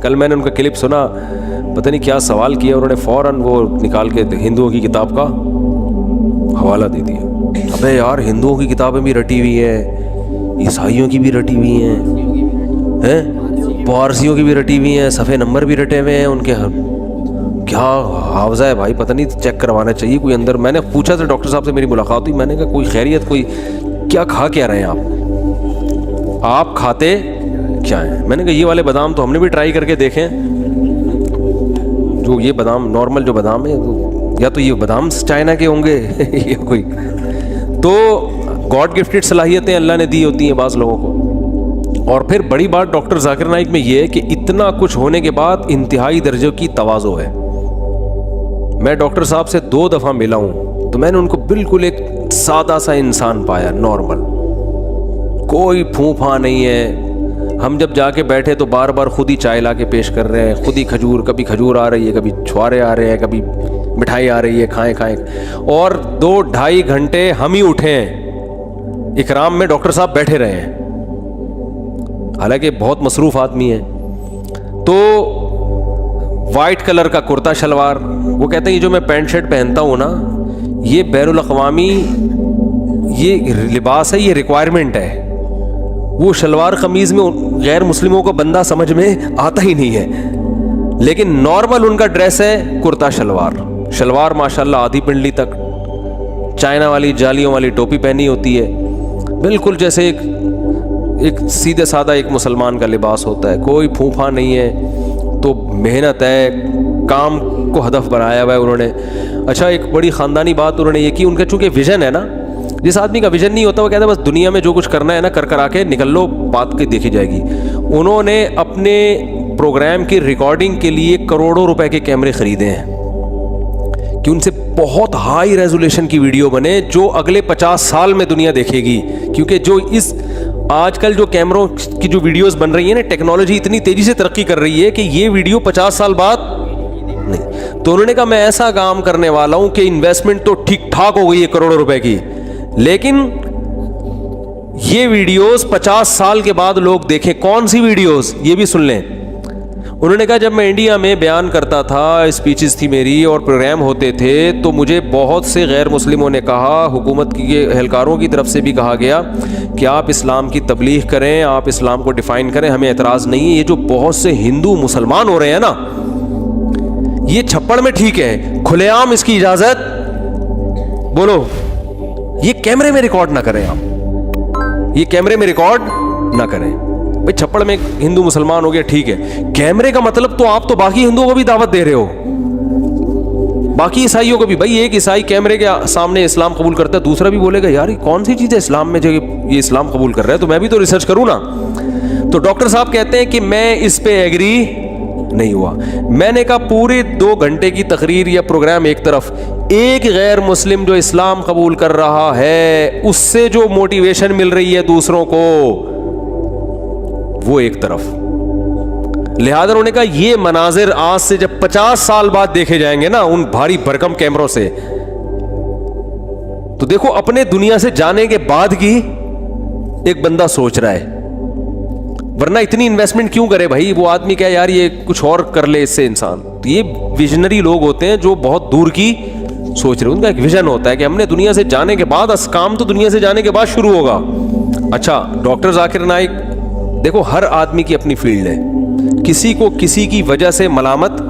کل میں نے ان کا کلپ سنا, پتہ نہیں کیا سوال کیا, انہوں نے فوراً وہ نکال کے ہندوؤں کی کتاب کا حوالہ دے دیا. ابے یار ہندوؤں کی کتابیں بھی رٹی ہوئی ہیں, عیسائیوں کی بھی رٹی ہوئی ہیں, پارسیوں کی بھی رٹی ہوئی ہیں, صفحے نمبر بھی رٹے ہوئے ہیں ان کے. کیا حافظہ ہے بھائی, پتہ نہیں چیک کروانا چاہیے کوئی اندر. میں نے پوچھا تھا ڈاکٹر صاحب سے, میری ملاقات ہوئی, میں نے کہا کوئی خیریت, کوئی کیا کھا کیا رہے ہیں آپ کھاتے کیا ہیں؟ میں نے کہا یہ والے بادام تو ہم نے بھی ٹرائی کر کے دیکھیں, جو یہ بادام نارمل جو بادام ہے, یا تو یہ بادام چائنا کے ہوں گے یا کوئی. تو گاڈ گفٹڈ صلاحیتیں اللہ نے دی ہوتی ہیں بعض لوگوں کو. اور پھر بڑی بات ڈاکٹر ذاکر نائک میں یہ ہے کہ اتنا کچھ ہونے کے بعد انتہائی درجے کی تواضع ہے. میں ڈاکٹر صاحب سے 2 دفعہ ملا ہوں تو میں نے ان کو بالکل ایک سادہ سا انسان پایا, نارمل, کوئی پھوں پھاں نہیں ہے. ہم جب جا کے بیٹھے تو بار بار خود ہی چائے لا کے پیش کر رہے ہیں, خود ہی کھجور, کبھی کھجور آ رہی ہے, کبھی چھوارے آ رہے ہیں, کبھی مٹھائی آ رہی ہے, کھائیں کھائیں. اور 2-2.5 گھنٹے ہم ہی اٹھے ہیں اکرام میں, ڈاکٹر صاحب بیٹھے رہے ہیں, حالانکہ بہت مصروف آدمی ہیں. تو وائٹ کلر کا کرتا شلوار, وہ کہتے ہیں یہ جو میں پینٹ شرٹ پہنتا ہوں نا, یہ بین الاقوامی یہ لباس ہے, یہ ریکوائرمنٹ ہے. وہ شلوار قمیض میں غیر مسلموں کو بندہ سمجھ میں آتا ہی نہیں ہے, لیکن نارمل ان کا ڈریس ہے کرتا شلوار. شلوار ماشاءاللہ آدھی پنڈلی تک, چائنا والی جالیوں والی ٹوپی پہنی ہوتی ہے, بالکل جیسے ایک سیدھے سادہ ایک مسلمان کا لباس ہوتا ہے, کوئی پھوں پھاں نہیں ہے. تو محنت ہے, کام کو ہدف بنایا ہوا ہے انہوں نے. اچھا ایک بڑی خاندانی بات انہوں نے یہ کی, ان کا چونکہ ویژن ہے نا, جس آدمی کا ویژن نہیں ہوتا وہ کہتا ہے بس دنیا میں جو کچھ کرنا ہے نا کر آ کے نکل لو, بات کے دیکھی جائے گی. انہوں نے اپنے پروگرام کی ریکارڈنگ کے لیے کروڑوں روپے کے کیمرے خریدے ہیں کہ ان سے بہت ہائی ریزولیشن کی ویڈیو بنے جو اگلے 50 سال میں دنیا دیکھے گی. کیونکہ جو اس آج کل جو کیمروں کی جو ویڈیوز بن رہی ہیں نا, ٹیکنالوجی اتنی تیزی سے ترقی کر رہی ہے کہ یہ ویڈیو 50 سال بعد نہیں. تو انہوں نے کہا میں ایسا کام کرنے والا ہوں کہ انویسٹمنٹ تو ٹھیک ٹھاک ہو گئی ہے کروڑوں روپے کی, لیکن یہ ویڈیوز 50 سال کے بعد لوگ دیکھیں. کون سی ویڈیوز, یہ بھی سن لیں. انہوں نے کہا جب میں انڈیا میں بیان کرتا تھا, اسپیچز تھی میری اور پروگرام ہوتے تھے, تو مجھے بہت سے غیر مسلموں نے کہا, حکومت کے اہلکاروں کی طرف سے بھی کہا گیا کہ آپ اسلام کی تبلیغ کریں, آپ اسلام کو ڈیفائن کریں, ہمیں اعتراض نہیں ہے. یہ جو بہت سے ہندو مسلمان ہو رہے ہیں نا, یہ چھپڑ میں ٹھیک ہے, کھلے عام اس کی اجازت بولو, یہ کیمرے میں ریکارڈ نہ کریں, آپ یہ کیمرے میں ریکارڈ نہ کریں. بھائی چھپڑ میں ہندو مسلمان ہو گیا ٹھیک ہے, کیمرے کا مطلب تو آپ تو باقی ہندوؤں کو بھی دعوت دے رہے ہو, باقی عیسائیوں کو بھی. بھائی ایک عیسائی کیمرے کے سامنے اسلام قبول کرتا ہے, دوسرا بھی بولے گا یار یہ کون سی چیز ہے اسلام میں جو یہ اسلام قبول کر رہا ہے, تو میں بھی تو ریسرچ کروں نا. تو ڈاکٹر صاحب کہتے ہیں کہ میں اس پہ ایگری نہیں ہوا. میں نے کہا پورے 2 گھنٹے کی تقریر یا پروگرام ایک طرف, ایک غیر مسلم جو اسلام قبول کر رہا ہے اس سے جو موٹیویشن مل رہی ہے دوسروں کو, وہ ایک طرف. لہذا انہوں نے کہا یہ مناظر آج سے جب 50 سال بعد دیکھے جائیں گے نا ان بھاری بھرکم کیمروں سے, تو دیکھو اپنے دنیا سے جانے کے بعد کی ایک بندہ سوچ رہا ہے, ورنہ اتنی انویسٹمنٹ کیوں کرے بھائی. وہ آدمی کہے یار یہ کچھ اور کر لے اس سے انسان. تو یہ ویژنری لوگ ہوتے ہیں جو بہت دور کی سوچ رہے ہیں, ان کا ایک ویژن ہوتا ہے کہ ہم نے دنیا سے جانے کے بعد, کام تو دنیا سے جانے کے بعد شروع ہوگا. اچھا ڈاکٹر ذاکر نائک, دیکھو ہر آدمی کی اپنی فیلڈ ہے, کسی کو کسی کی وجہ سے ملامت.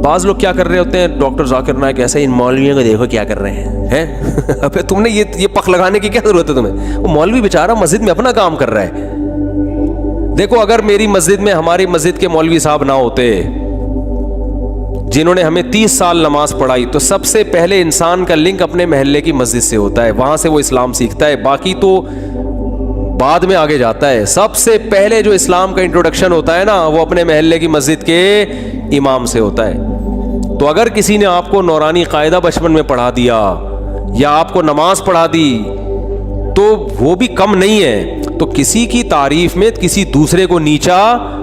بعض لوگ کیا کر رہے ہوتے ہیں, ڈاکٹر ذاکر نائک ایسے ان مولویوں کو دیکھو کیا کر رہے ہیں, ابے تم نے یہ پخ لگانے کی کیا ضرورت ہے تمہیں. وہ مولوی بیچارہ مسجد میں اپنا کام کر رہا ہے. دیکھو اگر میری مسجد میں ہماری مسجد کے مولوی صاحب نہ ہوتے جنہوں نے ہمیں 30 سال نماز پڑھائی, تو سب سے پہلے انسان کا لنک اپنے محلے کی مسجد سے ہوتا ہے, وہاں سے وہ اسلام سیکھتا ہے, باقی تو بعد میں آگے جاتا ہے. سب سے پہلے جو اسلام کا انٹروڈکشن ہوتا ہے نا وہ اپنے محلے کی مسجد کے امام سے ہوتا ہے. تو اگر کسی نے آپ کو نورانی قاعدہ بچپن میں پڑھا دیا یا آپ کو نماز پڑھا دی تو وہ بھی کم نہیں ہے. تو کسی کی تعریف میں کسی دوسرے کو نیچا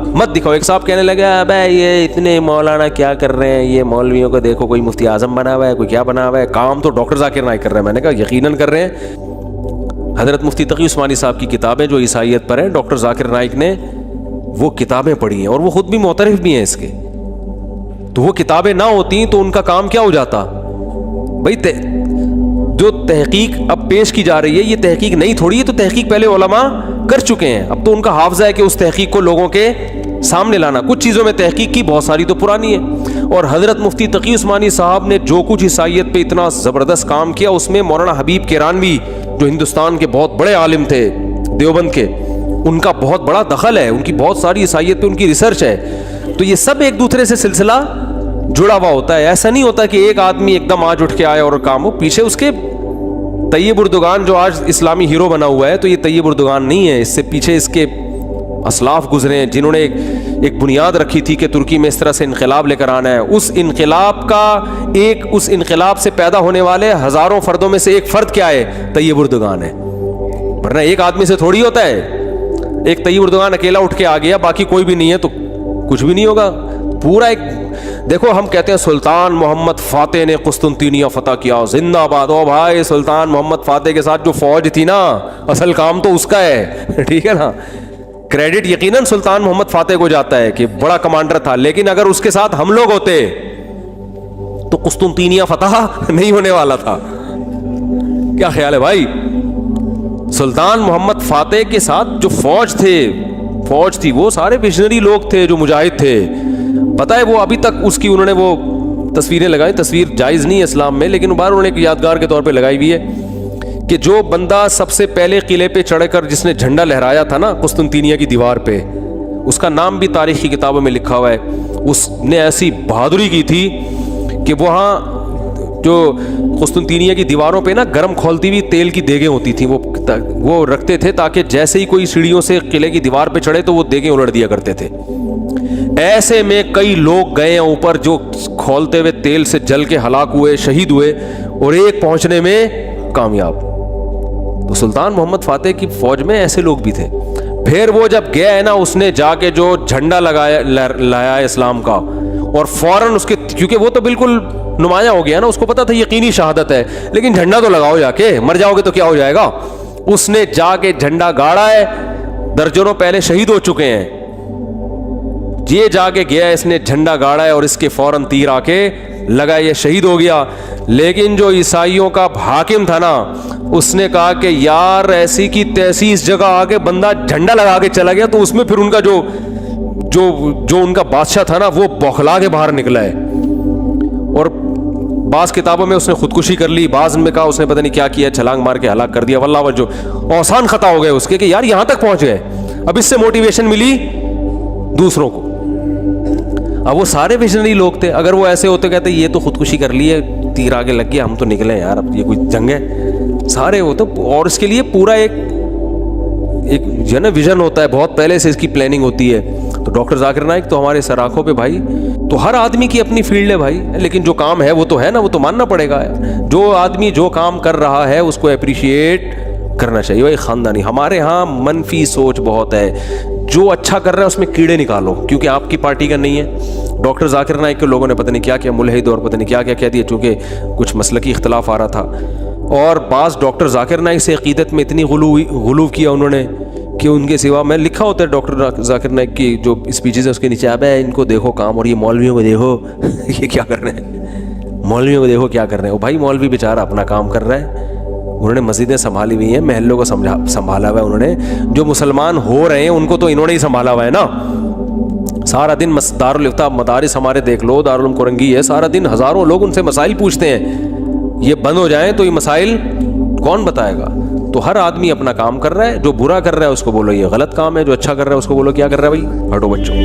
مت دکھاؤ. ایک صاحب کہنے لگے ابے یہ اتنے مولانا کیا کر رہے ہیں, یہ مولویوں کو دیکھو کوئی مفتی اعظم بنا ہوا ہے, کوئی کیا بنا ہوا ہے, کام تو ڈاکٹر ذاکر نائک کر رہے ہیں. میں نے کہا یقیناً کر رہے ہیں. حضرت مفتی تقی عثمانی صاحب کی کتابیں جو عیسائیت پر ہیں, ڈاکٹر ذاکر نائک نے وہ کتابیں پڑھی ہیں اور وہ خود بھی معترف بھی ہیں اس کے. تو وہ کتابیں نہ ہوتی تو ان کا کام کیا ہو جاتا بھائی. جو تحقیق اب پیش کی جا رہی ہے یہ تحقیق نہیں تھوڑی ہے, تو تحقیق پہلے علماء کر چکے ہیں. اب تو ان کا حافظہ ہے کہ اس تحقیق کو لوگوں کے سامنے لانا. کچھ چیزوں میں تحقیق کی, بہت ساری تو پرانی ہے. اور حضرت مفتی تقی عثمانی صاحب نے جو کچھ عیسائیت پہ اتنا زبردست کام کیا, اس میں مولانا حبیب کیرانوی جو ہندوستان کے بہت بڑے عالم تھے دیوبند کے, ان کا بہت بڑا دخل ہے. ان کی بہت ساری عیسائیت پہ ان کی ریسرچ ہے. تو یہ سب ایک دوسرے سے سلسلہ جڑا ہوا ہوتا ہے. ایسا نہیں ہوتا کہ ایک آدمی ایک دم آج اٹھ کے آئے اور کام ہو. پیچھے اس کے طیب اردگان جو آج اسلامی ہیرو بنا ہوا ہے, تو یہ طیب اردگان نہیں ہے. اس سے پیچھے اس کے اسلاف گزرے ہیں جنہوں نے ایک بنیاد رکھی تھی کہ ترکی میں اس طرح سے انقلاب لے کر آنا ہے. اس انقلاب سے پیدا ہونے والے ہزاروں فردوں میں سے ایک فرد کیا ہے؟ طیب اردگان ہے. ورنہ ایک آدمی سے تھوڑی ہوتا ہے. ایک طیب اردگان اکیلا اٹھ کے آ گیا, باقی کوئی بھی نہیں ہے تو کچھ بھی نہیں ہوگا. پورا ایک دیکھو, ہم کہتے ہیں سلطان محمد فاتح نے قسطنطینیہ فتح کیا, زندہ آباد. او بھائی, سلطان محمد فاتح کے ساتھ جو فوج تھی نا, اصل کام تو اس کا ہے, ٹھیک ہے نا. کریڈٹ یقیناً سلطان محمد فاتح کو جاتا ہے کہ بڑا کمانڈر تھا, لیکن اگر اس کے ساتھ ہم لوگ ہوتے تو قسطنطینیہ فتح نہیں ہونے والا تھا. کیا خیال ہے بھائی؟ سلطان محمد فاتح کے ساتھ جو فوج تھی وہ سارے ویژنری لوگ تھے جو مجاہد تھے. پتہ ہے وہ ابھی تک اس کی انہوں نے وہ تصویریں لگائی. تصویر جائز نہیں ہے اسلام میں, لیکن بار انہوں نے ایک یادگار کے طور پہ لگائی ہوئی ہے کہ جو بندہ سب سے پہلے قلعے پہ چڑھ کر جس نے جھنڈا لہرایا تھا نا قسطنطینیہ کی دیوار پہ, اس کا نام بھی تاریخی کتابوں میں لکھا ہوا ہے. اس نے ایسی بہادری کی تھی کہ وہاں جو قسطنطینیہ کی دیواروں پہ نا گرم کھولتی ہوئی تیل کی دیگیں ہوتی تھیں, وہ رکھتے تھے تاکہ جیسے ہی کوئی سیڑھیوں سے قلعے کی دیوار پہ چڑھے تو وہ دیگیں الٹ دیا کرتے تھے. ایسے میں کئی لوگ گئے ہیں اوپر جو کھولتے ہوئے تیل سے جل کے ہلاک ہوئے, شہید ہوئے, اور ایک پہنچنے میں کامیاب. تو سلطان محمد فاتح کی فوج میں ایسے لوگ بھی تھے. پھر وہ جب گیا ہے نا, اس نے جا کے جو جھنڈا لایا اسلام کا, اور فوراً اس کے, کیونکہ وہ تو بالکل نمایاں ہو گیا نا, اس کو پتا تھا یقینی شہادت ہے, لیکن جھنڈا تو لگاؤ جا کے, مر جاؤ گے تو کیا ہو جائے گا. اس نے جا کے جھنڈا گاڑا ہے, درجنوں پہلے شہید ہو چکے ہیں. یہ جا کے گیا, اس نے جھنڈا گاڑا ہے اور اس کے فوراً تیر آ کے لگا, یہ شہید ہو گیا. لیکن جو عیسائیوں کا حاکم تھا نا, اس نے کہا کہ یار ایسی کی تیسی اس جگہ آ کے بندہ جھنڈا لگا کے چلا گیا, تو اس میں پھر ان کا جو ان کا بادشاہ تھا نا وہ بوکھلا کے باہر نکلا ہے. اور بعض کتابوں میں اس نے خودکشی کر لی, بعض میں کہا اس نے پتہ نہیں کیا کیا, چھلانگ مار کے ہلاک کر دیا. واللہ وجہ آسان خطا ہو گئے اس کے کہ یار یہاں تک پہنچ گئے. اب اس سے موٹیویشن ملی دوسروں کو. اب وہ سارے ویژنری لوگ تھے. اگر وہ ایسے ہوتے کہتے یہ تو خودکشی کر لی ہے, تیر آگے لگ گیا, ہم تو نکلے یار, اب یہ کوئی جنگ ہے. سارے وہ تو, اور اس کے لیے پورا ایک جو ہے نا ویژن ہوتا ہے, بہت پہلے سے اس کی پلاننگ ہوتی ہے. تو ڈاکٹر ذاکر نائک تو ہمارے سراخوں پہ بھائی, تو ہر آدمی کی اپنی فیلڈ ہے بھائی, لیکن جو کام ہے وہ تو ہے نا, وہ تو ماننا پڑے گا. جو آدمی جو کام کر رہا ہے اس کو اپریشیٹ کرنا چاہیے. بھائی خاندانی, ہمارے ہاں منفی سوچ بہت ہے. جو اچھا کر رہا ہے اس میں کیڑے نکالو, کیونکہ آپ کی پارٹی کا نہیں ہے. ڈاکٹر ذاکر نائک کے لوگوں نے پتہ نہیں کیا کیا ملحد اور پتہ نہیں کیا کیا کہہ دیا, چونکہ کچھ مسلکی اختلاف آ رہا تھا. اور بعض ڈاکٹر ذاکر نائک سے عقیدت میں اتنی غلو کیا انہوں نے کہ ان کے سوا, میں لکھا ہوتا ہے ڈاکٹر ذاکر نائک کی جو اسپیچز ہیں اس کے نیچے, اب ہے ان کو دیکھو کام, اور یہ مولویوں کو دیکھو یہ کیا کر رہے ہیں, مولویوں کو دیکھو کیا کر رہے ہیں. بھائی مولوی بیچارہ اپنا کام کر رہا ہے, انہوں نے مسجدیں سنبھالی ہوئی ہیں, محلوں کو سنبھالا ہوا ہے انہوں نے. جو مسلمان ہو رہے ہیں ان کو تو انہوں نے ہی سنبھالا ہوا ہے نا. سارا دن دارالفتہ مدارس ہمارے دیکھ لو, دارالعلوم کورنگی ہے, سارا دن ہزاروں لوگ ان سے مسائل پوچھتے ہیں. یہ بند ہو جائیں تو یہ مسائل کون بتائے گا. تو ہر آدمی اپنا کام کر رہا ہے. جو برا کر رہا ہے اس کو بولو یہ غلط کام ہے, جو اچھا کر رہا ہے اس کو بولو کیا کر رہا ہے بھائی, ہٹو بچوں.